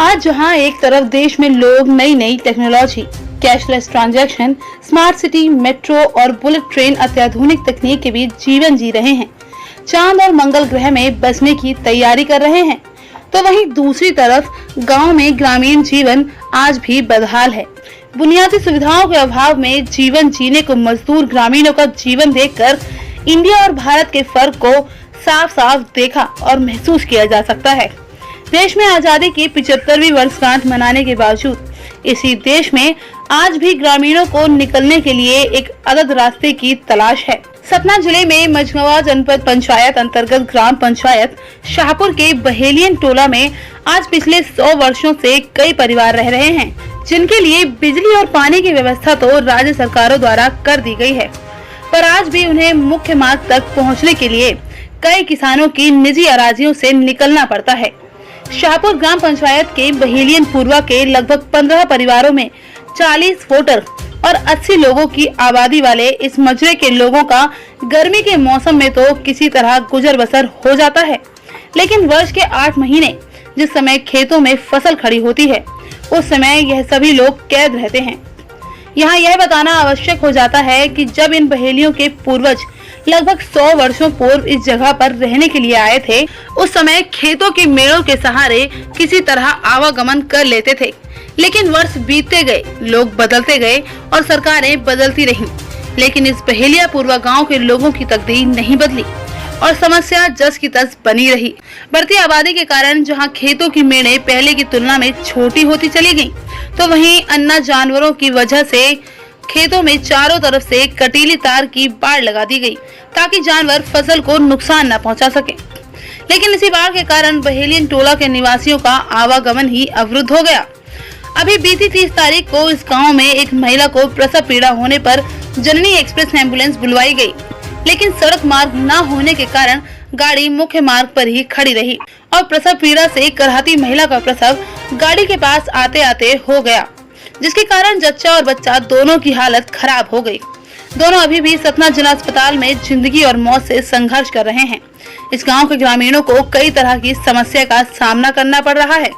आज जहां एक तरफ देश में लोग नई नई technology, cashless transaction, smart city, metro और बुलेट ट्रेन अत्याधुनिक तकनीक के बीच जीवन जी रहे हैं, चांद और मंगल ग्रह में बसने की तैयारी कर रहे हैं, तो वहीं दूसरी तरफ गांव में ग्रामीण जीवन आज भी बदहाल है। बुनियादी सुविधाओं के अभाव में जीवन जीने को मजदूर ग्रामीणों का जीवन देखकर इंडिया और भारत के फर्क को साफ साफ देखा और महसूस किया जा सकता है। देश में आजादी की 75वीं वर्षगांठ मनाने के बावजूद इसी देश में आज भी ग्रामीणों को निकलने के लिए एक अलग रास्ते की तलाश है। सतना जिले में मझगवां जनपद पंचायत अंतर्गत ग्राम पंचायत शाहपुर के बहेलियन टोला में आज पिछले 100 वर्षों से कई परिवार रह रहे हैं, जिनके लिए बिजली और पानी की व्यवस्था तो राज्य सरकारों द्वारा कर दी गई है, पर आज भी उन्हें मुख्य मार्ग तक पहुंचने के लिए कई किसानों की निजी अराजियों से निकलना पड़ता है। शाहपुर ग्राम पंचायत के बहेलियन पूर्वा के लगभग 15 परिवारों में 40 वोटर और 80 लोगों की आबादी वाले इस मजरे के लोगों का गर्मी के मौसम में तो किसी तरह गुजर बसर हो जाता है, लेकिन वर्ष के 8 महीने जिस समय खेतों में फसल खड़ी होती है, उस समय यह सभी लोग कैद रहते हैं। यहाँ यह बताना आवश्यक हो जाता है कि जब इन बहेलियों के पूर्वज लगभग 100 वर्षों पूर्व इस जगह पर रहने के लिए आए थे, उस समय खेतों के मेड़ों के सहारे किसी तरह आवागमन कर लेते थे, लेकिन वर्ष बीतते गए, लोग बदलते गए और सरकारें बदलती रहीं, लेकिन इस बहेलिया पूर्वा गांव के लोगों की तकदीर नहीं बदली और समस्या जस की तस बनी रही। बढ़ती आबादी के कारण जहां खेतों की मेड़ें पहले की तुलना में छोटी होती चली गईं, तो वहीं अन्ना जानवरों की वजह से खेतों में चारों तरफ से कटीली तार की बाड़ लगा दी गई, ताकि जानवर फसल को नुकसान न पहुंचा सके। लेकिन इसी बाढ़ के कारण बहेलियन टोला के निवासियों का आवागमन ही अवरुद्ध हो गया। अभी बीती 30 तारीख को इस गांव में एक महिला को प्रसव पीड़ा होने पर जननी एक्सप्रेस एम्बुलेंस बुलवाई गई, लेकिन सड़क मार्ग न होने के कारण गाड़ी मुख्य मार्ग पर ही खड़ी रही और प्रसव पीड़ा से कराहती महिला का प्रसव गाड़ी के पास आते आते हो गया, जिसके कारण जच्चा और बच्चा दोनों की हालत खराब हो गई। दोनों अभी भी सतना जिला अस्पताल में जिंदगी और मौत से संघर्ष कर रहे हैं। इस गांव के ग्रामीणों को कई तरह की समस्या का सामना करना पड़ रहा है।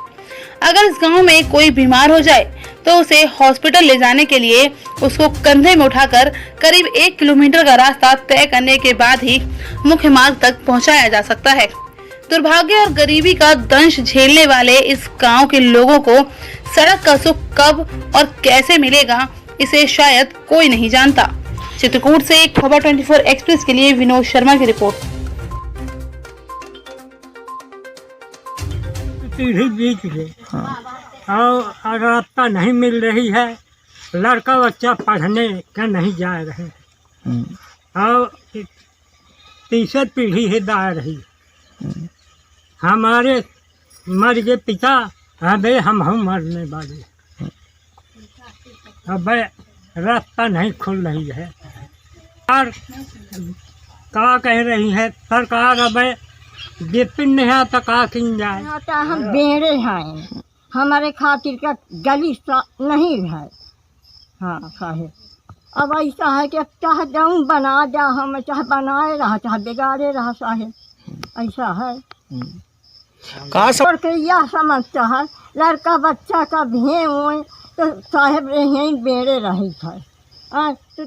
अगर इस गांव में कोई बीमार हो जाए तो उसे हॉस्पिटल ले जाने के लिए उसको कंधे में उठाकर करीब 1 किलोमीटर का रास्ता तय करने के बाद ही मुख्य मार्ग तक पहुंचाया जा सकता है। दुर्भाग्य और गरीबी का दंश झेलने वाले इस गांव के लोगों को सड़क का सुख कब और कैसे मिलेगा, इसे शायद कोई नहीं जानता। चित्रकूट से खबर 24 एक्सप्रेस के लिए विनोद शर्मा की रिपोर्ट। पीढ़ी बीत गई और रास्ता नहीं मिल रही है, लड़का बच्चा पढ़ने का नहीं जा रहे और तीसरी पीढ़ी ही दा रही। हमारे मर गए पिता, अबे हम मरने वाले, अब रास्ता नहीं खुल रही है। और क्या कह रही है सरकार, अब विपिन नहीं आता का किन जाए आता हम बेड़े हैं, हमारे खातिर का गली नहीं है। हाँ कहे अब ऐसा है कि चाहे जाऊँ बना जा, हम चाहे बनाए रहा चाहे बिगाड़े रहा, साहेब ऐसा है। और के यह समझता है लड़का बच्चा का भें हुए तो साहेब यहीं बेड़े रही था। तो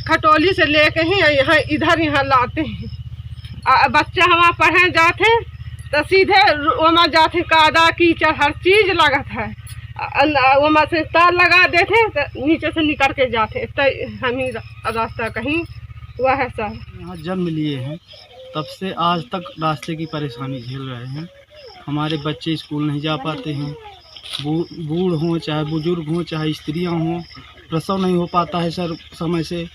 खटोली से लेके ही यहाँ इधर यहाँ लाते हैं। बच्चे हमारे पढ़े जाते तो सीधे वहाँ जाते, कादा कीचड़ हर चीज लगत है, वहाँ से तार लगा देते तो नीचे से निकल के जाते, तो हम ही रास्ता कहीं वह है सर। यहाँ जन्म लिए हैं तब से आज तक रास्ते की परेशानी झेल रहे हैं। हमारे बच्चे स्कूल नहीं जा पाते हैं, बूढ़ हों चाहे बुजुर्ग हों चाहे स्त्रियां हों, प्रसव नहीं हो पाता है सर समय से।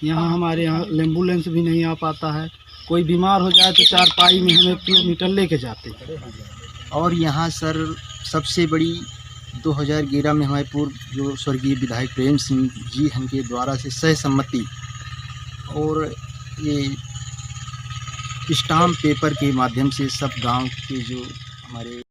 यहाँ हमारे यहाँ एम्बुलेंस भी नहीं आ पाता है, कोई बीमार हो जाए तो 4 पाई में हमें किलोमीटर लेके जाते हैं। और यहाँ सर सबसे बड़ी 2011 में हमारे पूर्व जो स्वर्गीय विधायक प्रेम सिंह जी उनके द्वारा से सहसम्मति और ये स्टाम्प पेपर के माध्यम से सब गांव के जो हमारे